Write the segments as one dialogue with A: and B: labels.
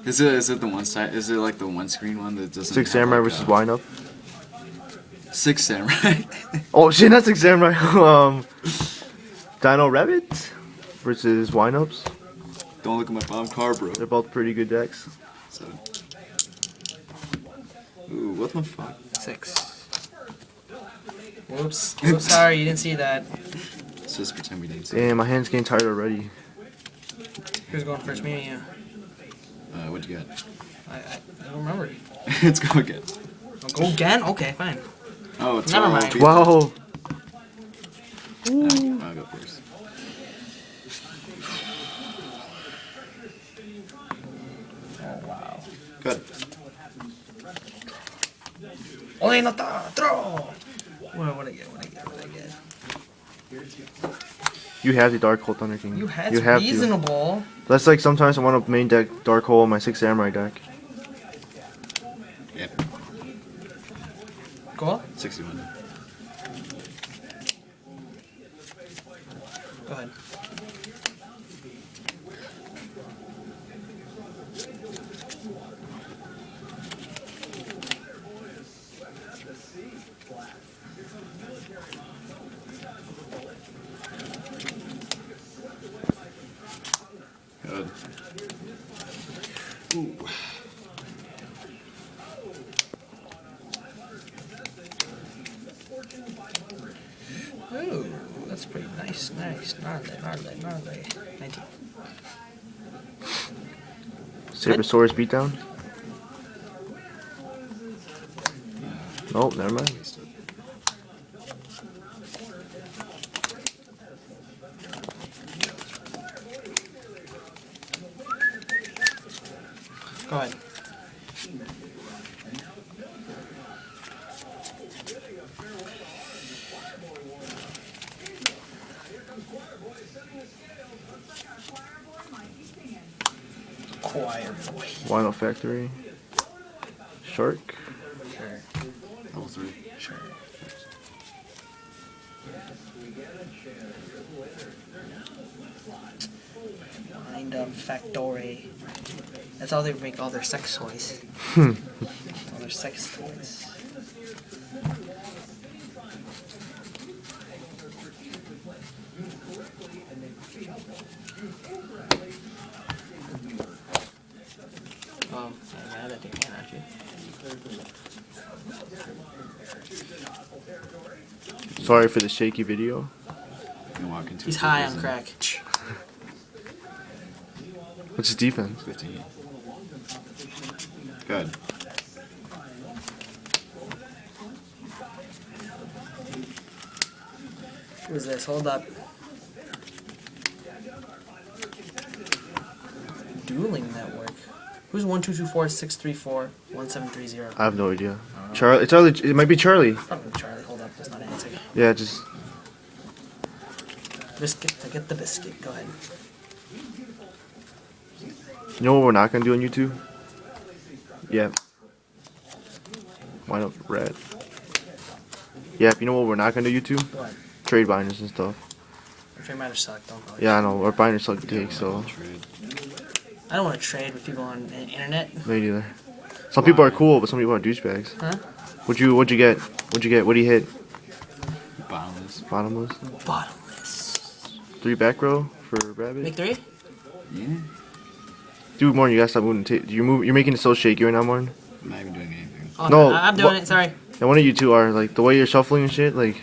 A: Is it the one side? Is it like the one screen one that doesn't?
B: Six
A: have,
B: Samurai
A: like,
B: versus Wind Up.
A: Six Samurai.
B: Oh shit, not Six Samurai. Dino Rabbit versus Wind Ups.
A: Don't look at my bomb car, bro.
B: They're both pretty good decks.
A: So. Ooh, what the fuck?
C: 6. Whoops. Oops, sorry, you didn't see that.
A: Let's just pretend we didn't see.
B: Damn, my hand's getting tired already.
C: Who's going first, me or you?
A: What'd you get?
C: I don't remember.
A: Let's go again.
C: Go again? Okay, fine.
A: Oh, it's
C: Never
A: all
C: mind.
A: people.
B: Wow.
A: I'll go first.
C: Oh, wow.
A: Good.
C: Ole nota, throw! What I get?
B: You have the Dark Hole Thunder King.
C: You had
B: have
C: reasonable.
B: to. That's like sometimes I want to main deck Dark Hole in my Six Samurai deck.
A: Yep.
C: Cool.
A: 61.
C: Go ahead.
A: Good. Ooh.
C: Ooh, that's pretty nice. Gnarly. 19.
B: Sabersaurus beatdown. Nope, never mind.
C: Go ahead. Choir boy.
B: Wino Factory. Shark.
C: Sure.
A: Level 3.
C: Sure. Wind Up Factory. That's how they make all their sex toys. All their sex toys. Oh, I'm mad at your hand, aren't you?
B: Sorry for the shaky video.
A: You walk into
C: He's
A: a
C: high on
A: prison.
C: crack.
B: What's his defense?
A: 15. Good.
C: Who's this? Hold up. Dueling Network. Who's 1-2-2-4-6-3-4-1-7-3-0?
B: I have no idea. Charlie. It's Charlie. It might be Charlie.
C: Probably Charlie. Hold up. That's not an answer.
B: Yeah, just.
C: Biscuit. I get the biscuit. Go ahead.
B: You know what we're not gonna do on YouTube? Yeah. Why not red? Yeah, you know what we're not gonna do YouTube?
C: What?
B: Trade binders and stuff.
C: Trade matters suck. Don't go.
B: Yeah, I know. Our binders suck dick, so.
A: Trade.
C: I don't want to trade with people on the internet.
B: Me neither. Some people are cool, but some people are douchebags.
C: Huh?
B: What'd you get? What'd you get? What do you hit?
A: Bottomless.
B: Bottomless.
C: Bottomless.
B: 3 back row for rabbit.
C: Make 3?
A: Yeah.
B: Dude, Morton, you gotta stop moving. You're making it so shaky right now, Morton.
A: I'm not even doing anything.
C: Oh,
B: No,
C: I'm doing it. Sorry.
B: And one of you two are like the way you're shuffling and shit. Like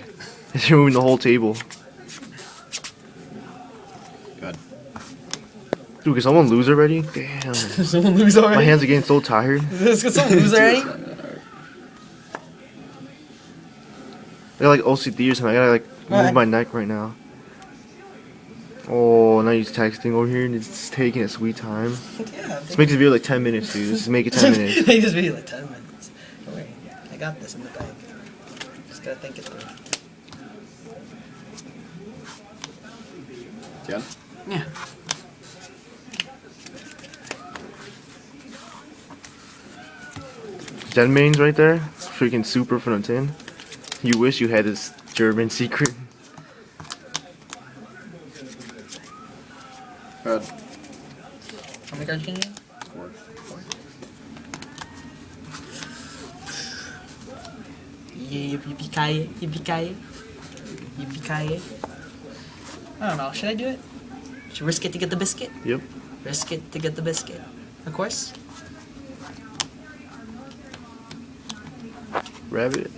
B: you're moving the whole table.
A: Good.
B: Dude, can someone lose already? Damn.
C: Someone lose already.
B: My hands are getting so tired.
C: Can someone lose already?
B: I got like OCD or something. I gotta like move my neck right now. Oh, now he's texting over here and it's taking a sweet time.
C: Yeah.
B: Let's make this video like 10 minutes, dude. Let's just make it 10 minutes.
C: Make this video like 10 minutes. Don't worry. I got this in the bag. Just gotta think it through.
A: Yeah.
C: Yeah.
B: Gen mains right there. Freaking super from the tin. You wish you had this German secret.
A: Good.
C: How many cards can you get?
A: 4.
C: Yippee-ki-yay. I don't know, should I do it? Should risk it to get the biscuit?
B: Yep.
C: Risk it to get the biscuit. Of course.
B: Rabbit.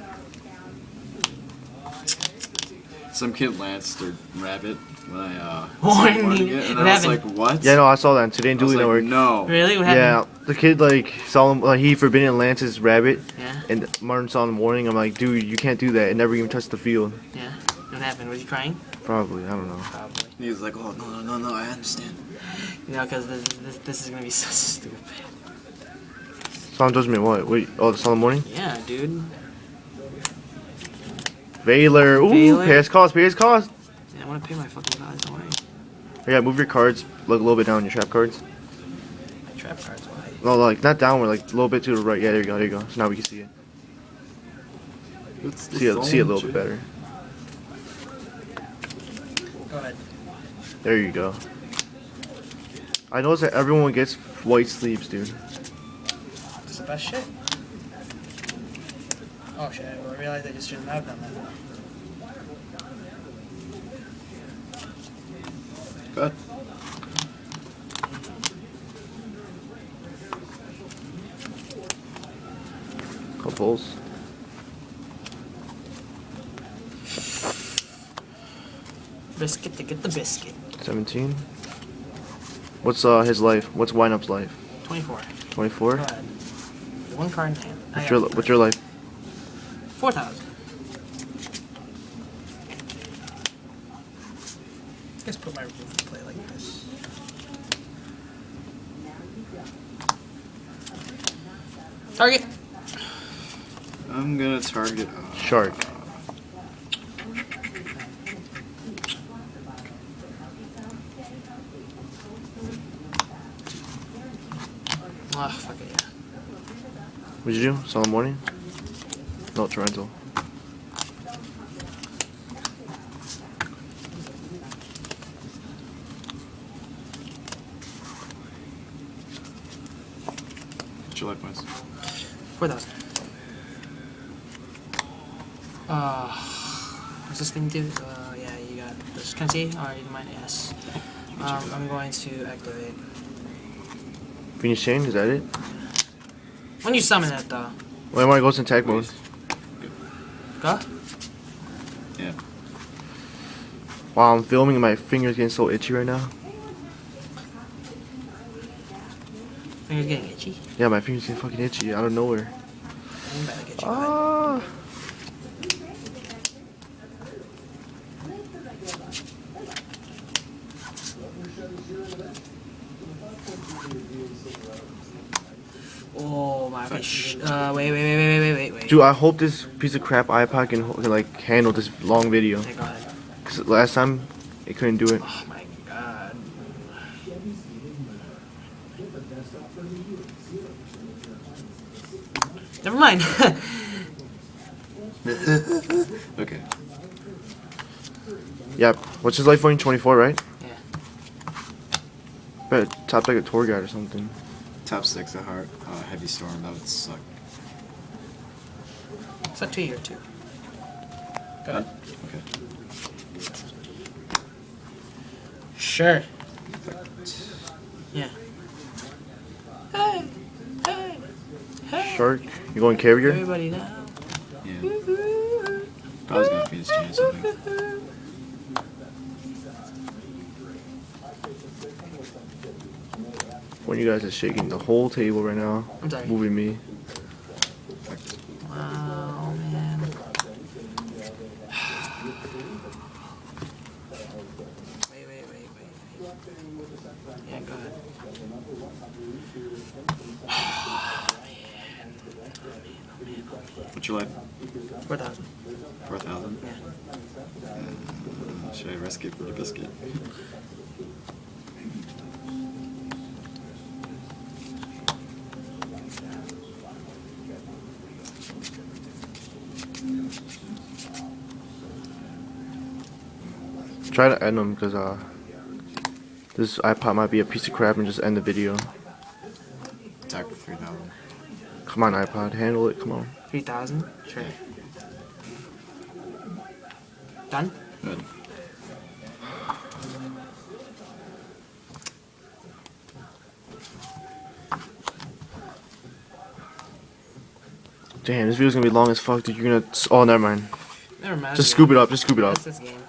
A: Some kid lanced or rabbit when I
C: Warning.
A: supported it, and
C: What
A: I was
C: happened?
A: like, what?
B: Yeah, no, I saw that today in
A: I was
B: Duel
A: like,
B: Network.
A: no.
C: Really? What
B: Yeah,
C: happened?
B: the kid like saw him. He forbidden Lance's rabbit,
C: Yeah.
B: and Martin saw him warning. I'm like, dude, you can't do that. It never even touched the field.
C: Yeah. What happened? Was he crying?
B: Probably, I don't know.
C: Probably.
A: He was like, oh, no, I understand.
C: You know, because this is gonna be so stupid.
B: Solemn Judgment, what? Wait, oh, the Solemn Warning?
C: Yeah, dude.
B: Valor. Ooh,
C: Valor.
B: pay his cost, pay his cost.
C: Yeah, I want to pay my fucking cards, don't worry.
B: Yeah, move your cards like a little bit down, your trap cards.
C: My trap cards, why?
B: No, like not downward, like a little bit to the right. Yeah, there you go, there you go. So now we can see it. See it a little bit better.
C: Go ahead.
B: There you go. I noticed that everyone gets white sleeves, dude.
C: It's the best shit. Oh shit, I realized I just shouldn't have done that.
A: Good.
B: Couples.
C: Biscuit to get the biscuit.
B: 17. What's his life? What's Wineup's life?
C: 24.
B: 24.
C: Go ahead. One card in hand.
B: What's your life?
C: 4,000. Just put my roof play like this. Target.
A: I'm gonna target
B: Shark.
C: Oh, fuck it, yeah.
B: What'd you do? Solemn Warning? No, Torrential.
A: What's your life points?
C: 4,000. What's this thing do? Yeah, you got this. Can I see? Alright, you mind? Yes. I'm going to activate.
B: Phoenix Chain, is that it?
C: When you summon it, though.
B: Wait, when it goes in tag mode.
C: Go?
A: Yeah.
B: Wow, I'm filming and my fingers getting so itchy right now.
C: Fingers getting itchy?
B: Yeah, my fingers getting fucking itchy out of nowhere.
C: I'm about to get you high.
B: Ah.
C: Oh my gosh. Wait.
B: Dude, I hope this piece of crap iPod can like handle this long video.
C: Okay, go ahead.
B: Cause last time it couldn't do it.
C: Oh my god. Never mind.
A: Okay.
B: Yep. What's his life point? 24, right?
C: Yeah.
B: Bet top like a tour guide or something.
A: Top 6 at heart. Heavy storm. That would suck.
C: It's up to you or two. Go ahead.
A: Okay.
C: Sure. Yeah. Hey! Hey! Hey!
B: Shark. You going carrier?
C: Everybody now.
A: Yeah. Probably gonna Phoenix Chain or something.
B: When you guys are shaking the whole table right now.
C: I'm sorry.
B: Moving me.
C: Wow, man. Wait. Yeah, go ahead.
A: What's your life?
C: 4,000.
A: 4,000?
C: Yeah.
A: Should I risk it for the biscuit?
B: Try to end them because this iPod might be a piece of crap and just end the video.
A: Attack for 3,000.
B: Come on, iPod, handle it. Come on.
C: 3,000? Sure. Done?
A: Good.
B: Damn, this video's gonna be long as fuck, dude. You're gonna. Oh, never mind.
C: Never mind.
B: Just scoop it up. Just scoop it up.
C: That's this game.